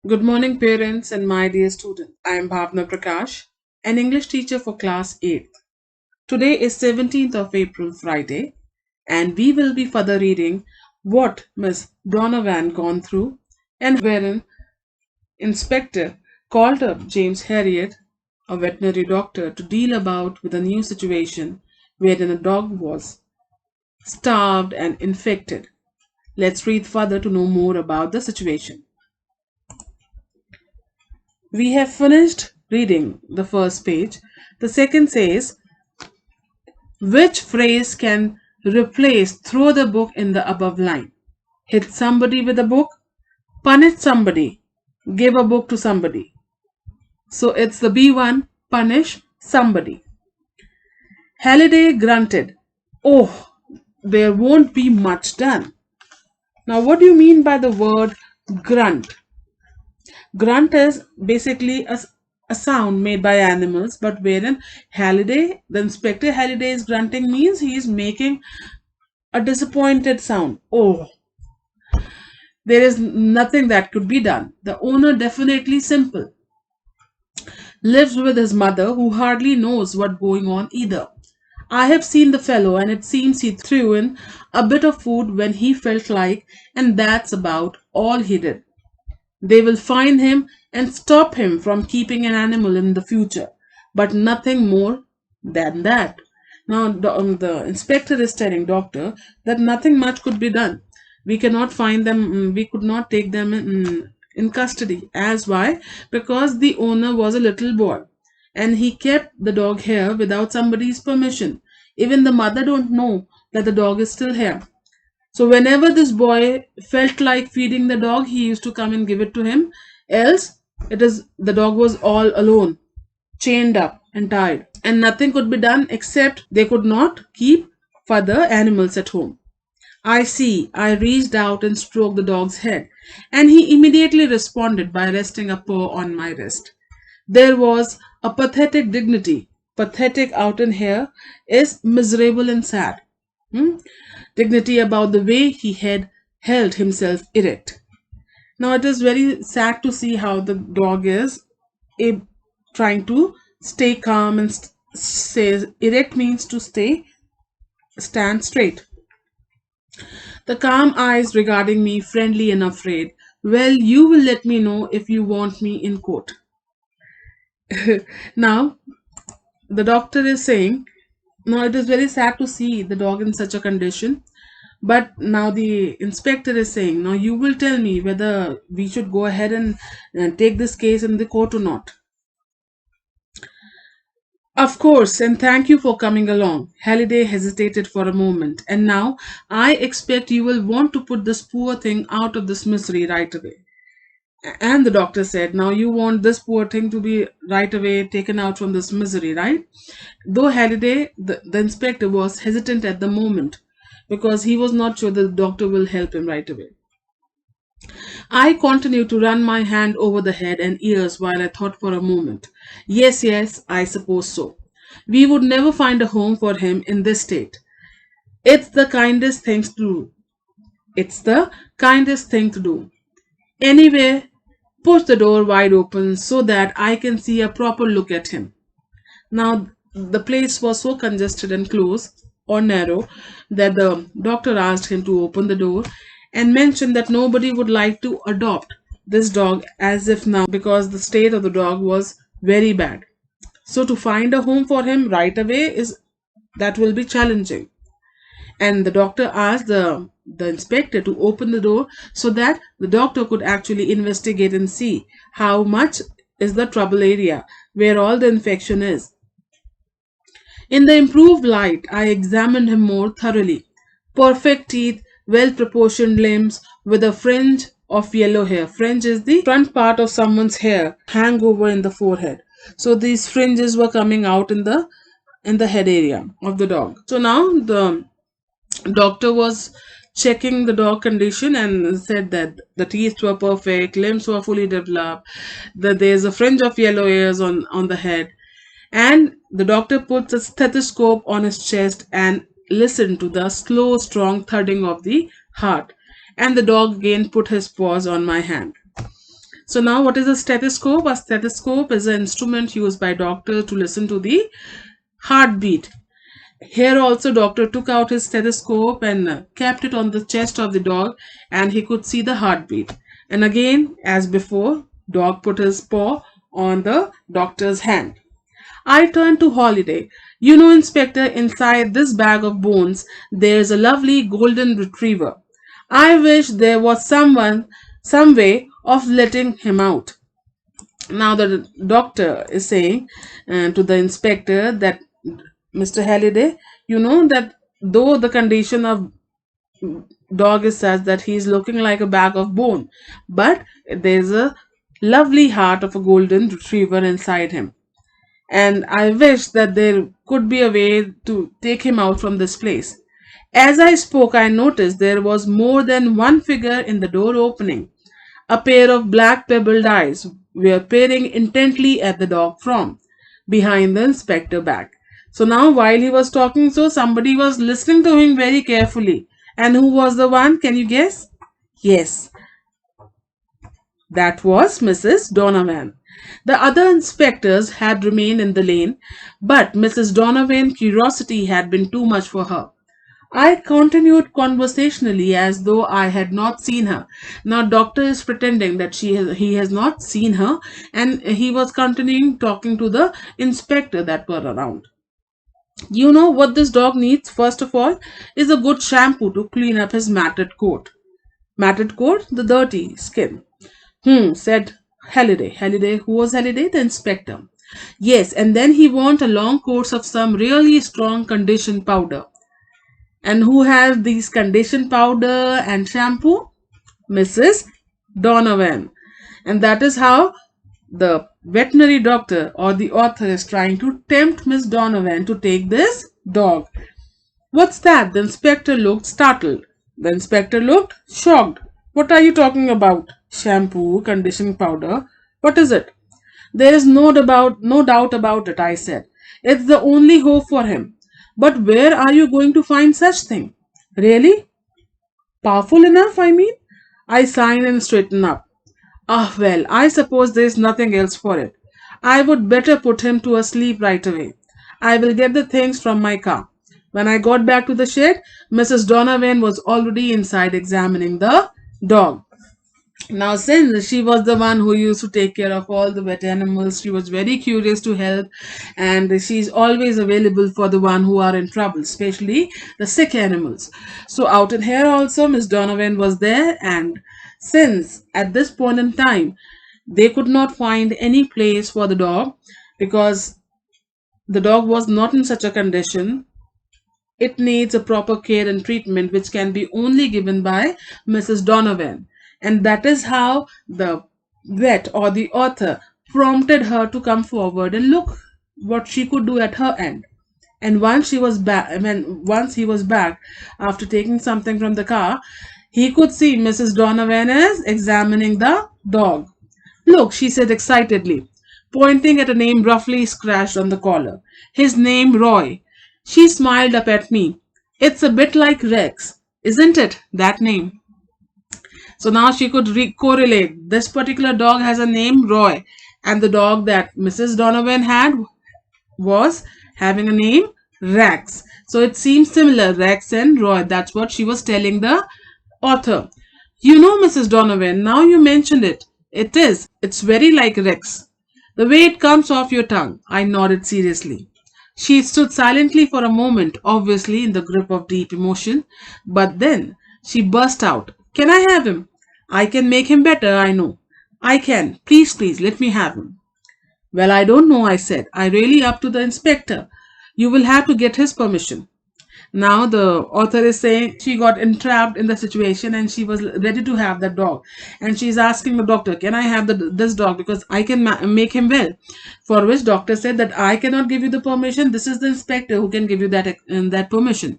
Good morning, parents and my dear student. I am Bhavna Prakash, an English teacher for class 8th. Today is 17th of April, Friday, and we will be further reading what Miss Donovan gone through and wherein Inspector called up James Harriet, a veterinary doctor, to deal about with a new situation wherein a dog was starved and infected. Let's read further to know more about the situation. We have finished reading the first page. The second says, which phrase can replace throw the book in the above line? Hit somebody with a book, punish somebody, give a book to somebody. So it's the B1, punish somebody. Halliday grunted, oh, there won't be much done. Now, what do you mean by the word grunt? Grunt is basically a sound made by animals, but wherein Halliday, the Inspector Halliday's grunting means he is making a disappointed sound. Oh, there is nothing that could be done. The owner, definitely simple, lives with his mother who hardly knows what's going on either. I have seen the fellow, and it seems he threw in a bit of food when he felt like, and that's about all he did. They will find him and stop him from keeping an animal in the future, but nothing more than that. Now, the inspector is telling doctor that nothing much could be done. We cannot find them, we could not take them in custody. As why? Because the owner was a little boy and he kept the dog here without somebody's permission. Even the mother don't know that the dog is still here. So whenever this boy felt like feeding the dog, he used to come and give it to him. Else, it is the dog was all alone, chained up and tied, and nothing could be done except they could not keep further animals at home. I see. I reached out and stroked the dog's head, and he immediately responded by resting a paw on my wrist. There was a pathetic dignity. Pathetic out in here is miserable and sad. Hmm? Dignity about the way he had held himself erect. Now it is very sad to see how the dog is trying to stay calm and says erect means to stand straight. The calm eyes regarding me, friendly and afraid. Well, you will let me know if you want me in court. Now, the doctor is saying, now it is very sad to see the dog in such a condition. But now the inspector is saying, now you will tell me whether we should go ahead and take this case in the court or not. Of course, and thank you for coming along. Halliday hesitated for a moment, and now I expect you will want to put this poor thing out of this misery right away. And the doctor said, now you want this poor thing to be right away taken out from this misery, right? Though Halliday, the inspector, was hesitant at the moment because he was not sure the doctor will help him right away. I continued to run my hand over the head and ears while I thought for a moment. Yes, yes, I suppose so. We would never find a home for him in this state. It's the kindest thing to do. It's the kindest thing to do. Anyway, push the door wide open so that I can see a proper look at him. Now, the place was so congested and close or narrow that the doctor asked him to open the door and mentioned that nobody would like to adopt this dog as if now because the state of the dog was very bad. So to find a home for him right away is that will be challenging. And the doctor asked the inspector to open the door so that the doctor could actually investigate and see how much is the trouble area where all the infection is. In the improved light, I examined him more thoroughly. Perfect teeth, well proportioned limbs, with a fringe of yellow hair. Fringe is the front part of someone's hair, hang over in the forehead. So these fringes were coming out in the head area of the dog. So now the doctor was checking the dog condition and said that the teeth were perfect, limbs were fully developed, that there's a fringe of yellow hairs on the head. And the doctor puts a stethoscope on his chest and listened to the slow, strong thudding of the heart. And the dog again put his paws on my hand. So now what is a stethoscope? A stethoscope is an instrument used by doctors to listen to the heartbeat. Here also doctor took out his stethoscope and kept it on the chest of the dog, and he could see the heartbeat. And again, as before, dog put his paw on the doctor's hand. I turned to Holiday. You know, Inspector, inside this bag of bones, there's a lovely golden retriever. I wish there was some way of letting him out. Now the doctor is saying to the inspector that Mr. Halliday, you know that though the condition of dog is such that he is looking like a bag of bone, but there's a lovely heart of a golden retriever inside him. And I wish that there could be a way to take him out from this place. As I spoke, I noticed there was more than one figure in the door opening. A pair of black pebbled eyes were peering intently at the dog from behind the inspector back. So now, while he was talking, so somebody was listening to him very carefully. And who was the one? Can you guess? Yes, that was Mrs. Donovan. The other inspectors had remained in the lane, but Mrs. Donovan's curiosity had been too much for her. I continued conversationally as though I had not seen her. Now, doctor is pretending that he has not seen her, and he was continuing talking to the inspector that were around. You know what this dog needs, first of all, is a good shampoo to clean up his matted coat. Matted coat? The dirty skin. Said Halliday. Halliday, who was Halliday? The inspector. Yes, and then he want a long course of some really strong condition powder. And who has these condition powder and shampoo? Mrs. Donovan. And that is how the veterinary doctor or the author is trying to tempt Miss Donovan to take this dog. What's that? The inspector looked startled. The inspector looked shocked. What are you talking about? Shampoo, conditioning powder. What is it? There is no doubt about it, I said. It's the only hope for him. But where are you going to find such thing? Really? Powerful enough, I mean? I sign and straighten up. Ah, well, I suppose there is nothing else for it. I would better put him to a sleep right away. I will get the things from my car. When I got back to the shed, Mrs. Donovan was already inside examining the dog. Now, since she was the one who used to take care of all the wet animals, she was very curious to help, and she's always available for the one who are in trouble, especially the sick animals. So, out in here also, Miss Donovan was there, and since at this point in time they could not find any place for the dog because the dog was not in such a condition, it needs a proper care and treatment which can be only given by Mrs. Donovan. And that is how the vet or the author prompted her to come forward and look what she could do at her end. And once he was back after taking something from the car, he could see Mrs. Donovan is examining the dog. Look, she said excitedly, pointing at a name roughly scratched on the collar. His name, Roy. She smiled up at me. It's a bit like Rex, isn't it, that name? So now she could correlate. This particular dog has a name, Roy, and the dog that Mrs. Donovan had was having a name, Rex. So it seems similar, Rex and Roy. That's what she was telling the author. You know, Mrs. Donovan, now you mentioned it. It is. It's very like Rex. The way it comes off your tongue. I nodded seriously. She stood silently for a moment, obviously in the grip of deep emotion. But then she burst out. Can I have him? I can make him better, I know. I can. Please, please, let me have him. Well, I don't know, I said. I really up to the inspector. You will have to get his permission. Now the author is saying she got entrapped in the situation and she was ready to have that dog. And she's asking the doctor, can I have this dog because I can make him well? For which doctor said that I cannot give you the permission. This is the inspector who can give you that permission.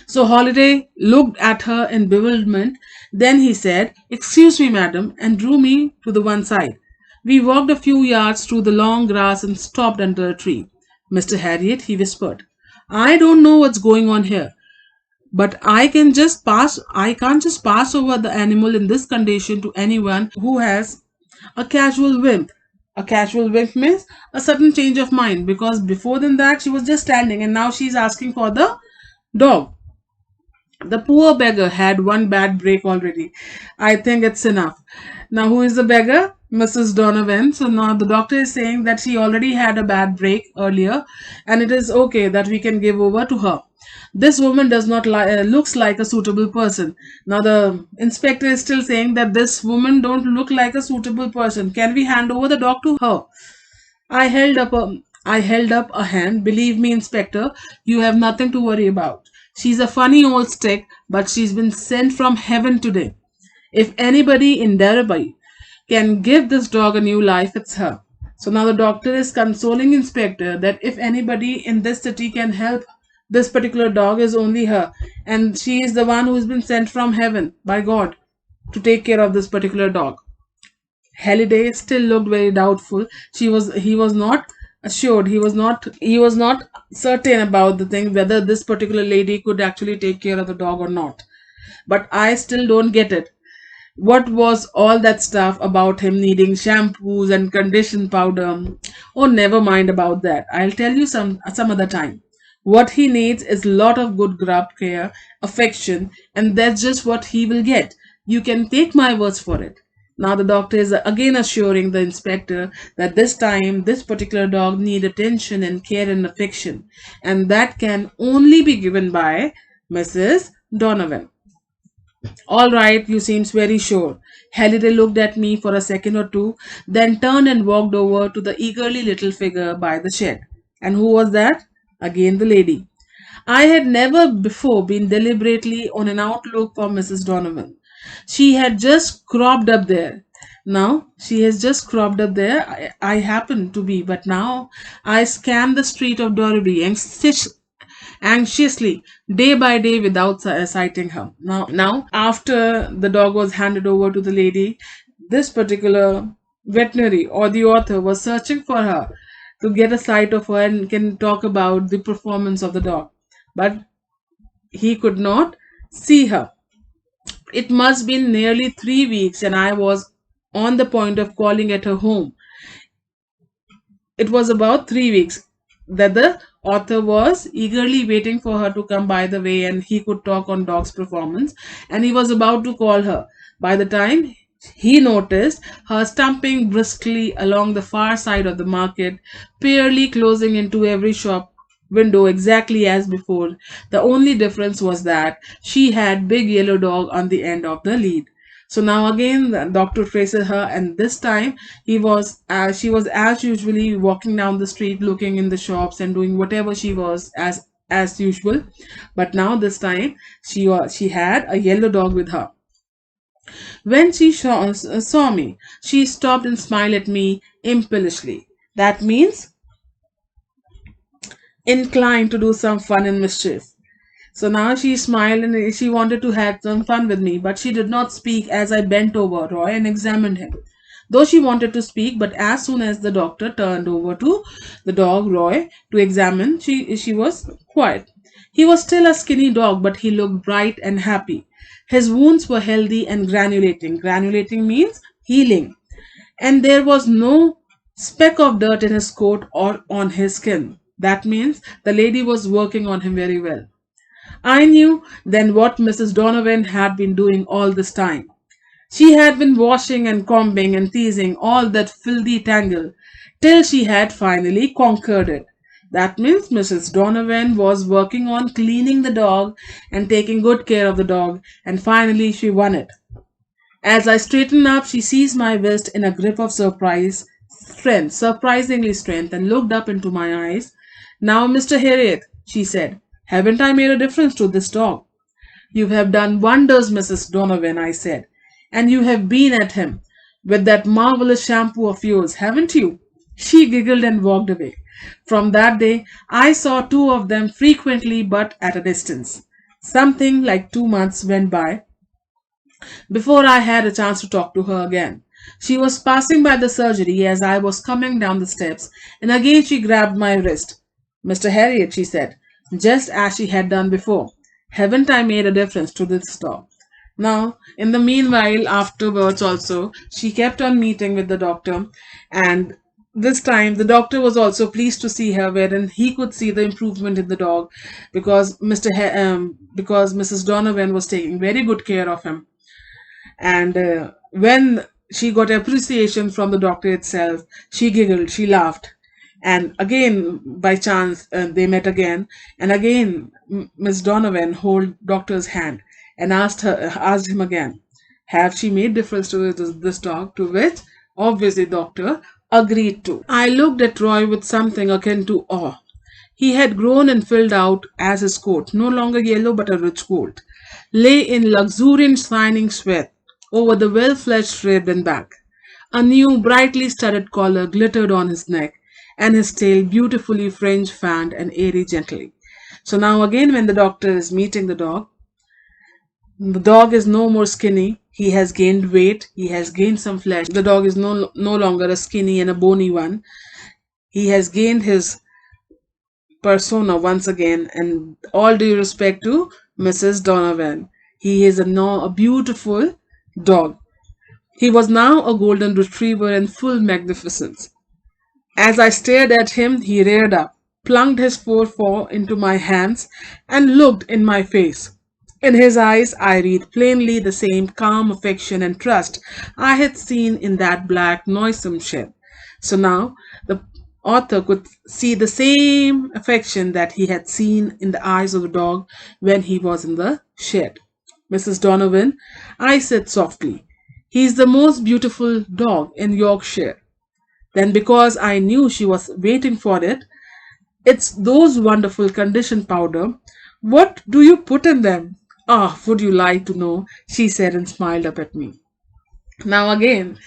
So Holiday looked at her in bewilderment. Then he said, excuse me, madam, and drew me to the one side. We walked a few yards through the long grass and stopped under a tree. Mr. Harriet, he whispered, I don't know what's going on here, But I can't just pass over the animal in this condition to anyone who has a casual whim. A casual whim means a sudden change of mind, because before than that she was just standing and now she's asking for the dog. The poor beggar had one bad break already. I think it's enough. Now, who is the beggar? Mrs. Donovan. So now the doctor is saying that she already had a bad break earlier, and it is okay that we can give over to her. This woman does not looks like a suitable person. Now the inspector is still saying that this woman don't look like a suitable person. Can we hand over the dog to her? I held up a hand. Believe me, Inspector, you have nothing to worry about. She's a funny old stick, but she's been sent from heaven today. If anybody in Derby can give this dog a new life, it's her. So now the doctor is consoling Inspector that if anybody in this city can help this particular dog is only her, and she is the one who has been sent from heaven by God to take care of this particular dog. Halliday still looked very doubtful. He was not assured. He was not certain about the thing whether this particular lady could actually take care of the dog or not. But I still don't get it. What was all that stuff about him needing shampoos and condition powder? Oh, never mind about that. I'll tell you some other time. What he needs is a lot of good grub care, affection, and that's just what he will get. You can take my words for it. Now the doctor is again assuring the inspector that this time this particular dog need attention and care and affection, and that can only be given by Mrs. Donovan. All right, you seems very sure. Halliday looked at me for a second or two, then turned and walked over to the eagerly little figure by the shed. And who was that? Again the lady. I had never before been deliberately on an outlook for Mrs. Donovan. She had just cropped up there. Now she has just cropped up there. I happen to be, but now I scan the street of Dorby anxiously, day by day, without sighting her. Now, after the dog was handed over to the lady, this particular veterinary or the author was searching for her to get a sight of her and can talk about the performance of the dog. But he could not see her. It must be nearly 3 weeks, and I was on the point of calling at her home. It was about 3 weeks that the author was eagerly waiting for her to come by the way and he could talk on dog's performance, and he was about to call her. By the time he noticed her stumping briskly along the far side of the market, peerily closing into every shop window exactly as before. The only difference was that she had big yellow dog on the end of the lead. So now again the doctor traces her, and this time she was as usually walking down the street, looking in the shops and doing whatever she was as usual. But now this time she had a yellow dog with her. When she saw me, she stopped and smiled at me impishly. That means inclined to do some fun and mischief. So now she smiled and she wanted to have some fun with me, but she did not speak as I bent over Roy and examined him. Though she wanted to speak, but as soon as the doctor turned over to the dog Roy to examine, she was quiet. He was still a skinny dog, but he looked bright and happy. His wounds were healthy and granulating. Granulating means healing. And there was no speck of dirt in his coat or on his skin. That means the lady was working on him very well. I knew then what Mrs. Donovan had been doing all this time. She had been washing and combing and teasing all that filthy tangle till she had finally conquered it. That means Mrs. Donovan was working on cleaning the dog and taking good care of the dog, and finally she won it. As I straightened up, she seized my wrist in a grip of surprisingly strength, and looked up into my eyes. Now, Mr. Harriet, she said, haven't I made a difference to this dog? You have done wonders, Mrs. Donovan, I said, and you have been at him with that marvelous shampoo of yours, haven't you? She giggled and walked away. From that day, I saw two of them frequently but at a distance. Something like 2 months went by before I had a chance to talk to her again. She was passing by the surgery as I was coming down the steps, and again she grabbed my wrist. Mr. Harriet, she said, just as she had done before, Haven't I made a difference to this dog? Now, in the meanwhile, afterwards also, she kept on meeting with the doctor, and this time the doctor was also pleased to see her, wherein he could see the improvement in the dog because because Mrs. Donovan was taking very good care of him. And when she got appreciation from the doctor itself, she giggled, she laughed. And again, by chance, they met again. And again, Miss Donovan hold doctor's hand and asked him again, have she made difference to this dog? To which, obviously, doctor agreed to. I looked at Roy with something akin to awe. He had grown and filled out as his coat, no longer yellow but a rich gold, lay in luxuriant shining sweat over the well-fledged rib and back. A new brightly studded collar glittered on his neck, and his tail beautifully fringed, fanned, and airy gently. So now again when the doctor is meeting the dog is no more skinny. He has gained weight. He has gained some flesh. The dog is no longer a skinny and a bony one. He has gained his persona once again, and all due respect to Mrs. Donovan. He is now a beautiful dog. He was now a golden retriever in full magnificence. As I stared at him, he reared up, plunged his forepaw into my hands, and looked in my face. In his eyes, I read plainly the same calm affection and trust I had seen in that black, noisome shed. So now the author could see the same affection that he had seen in the eyes of the dog when he was in the shed. Mrs. Donovan, I said softly, he is the most beautiful dog in Yorkshire. Then, because I knew she was waiting for it, it's those wonderful condition powder. What do you put in them? Ah, would you like to know? She said and smiled up at me. Now again,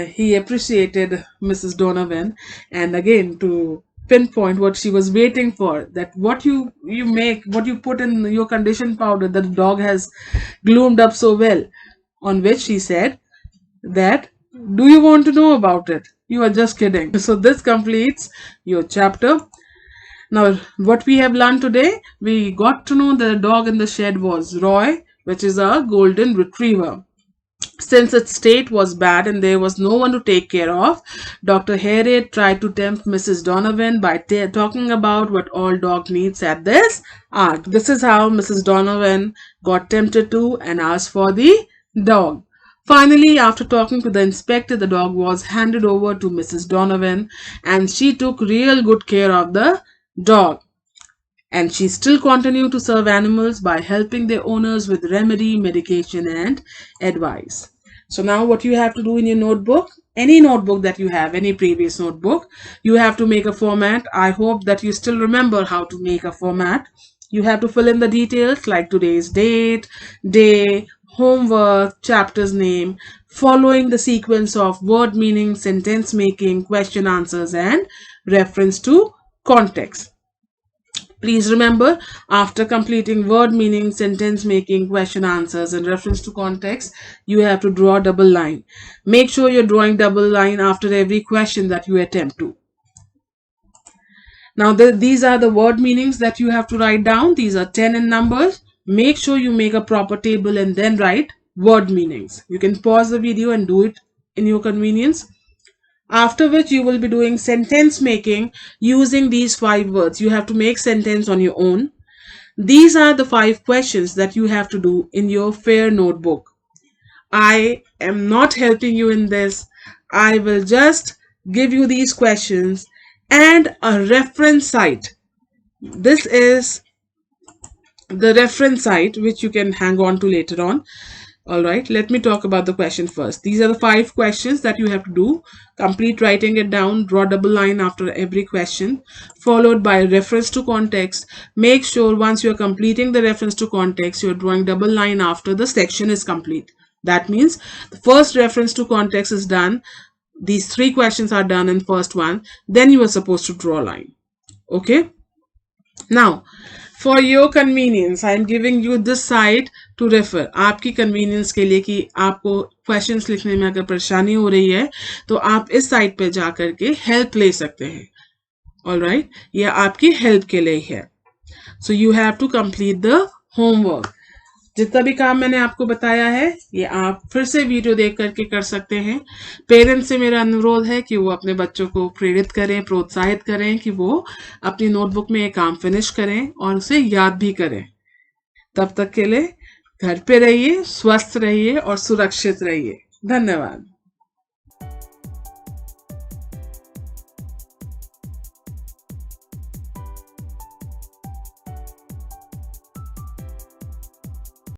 he appreciated Mrs. Donovan, and again to pinpoint what she was waiting for, that what you make, what you put in your condition powder that the dog has gloomed up so well. On which she said that, do you want to know about it? You are just kidding. So this completes your chapter. Now, what we have learned today, we got to know the dog in the shed was Roy, which is a golden retriever. Since its state was bad and there was no one to take care of, Dr. Harriet tried to tempt Mrs. Donovan by talking about what all dog needs at this art. This is how Mrs. Donovan got tempted to and asked for the dog. Finally, after talking to the inspector, the dog was handed over to Mrs. Donovan, and she took real good care of the dog. And she still continued to serve animals by helping their owners with remedy, medication, and advice. So now what you have to do in your notebook, any notebook that you have, any previous notebook, you have to make a format. I hope that you still remember how to make a format. You have to fill in the details like today's date, day, homework, chapter's name, following the sequence of word meaning, sentence making, question answers, and reference to context. Please remember, after completing word meaning, sentence making, question answers, and reference to context, you have to draw a double line. Make sure you're drawing double line after every question that you attempt to. Now, these are the word meanings that you have to write down. These are 10 in numbers. Make sure you make a proper table and then write word meanings. You can pause the video and do it in your convenience. After which you will be doing sentence making using these 5 words. You have to make sentence on your own. These are the 5 questions that you have to do in your fair notebook. I am not helping you in this. I will just give you these questions and a reference site. This is the reference site which you can hang on to later on. Alright, let me talk about the question first. These are the 5 questions that you have to do. Complete writing it down, draw double line after every question, followed by reference to context. Make sure once you are completing the reference to context, you are drawing double line after the section is complete. That means the first reference to context is done. These 3 questions are done in first one. Then you are supposed to draw a line. Okay. Now, for your convenience, I am giving you this site to refer. आपकी convenience के लिए कि आपको questions लिखने में अगर परेशानी हो रही है तो आप इस साइट पे जा करके help ले सकते हैं. Alright, यह आपकी help के लिए है. So you have to complete the homework, जितना भी काम मैंने आपको बताया है ये आप फिर से वीडियो देख करके कर सकते हैं। पेरेंट्स से मेरा अनुरोध है कि वो अपने बच्चों को प्रेरित करें, प्रोत्साहित करें कि वो अपनी नोटबुक में ये काम फिनिश करें और उसे याद भी करें। तब तक के लिए घर पे रहिए, स्वस्थ रहिए और सुरक्षित रहिए। धन्यवाद।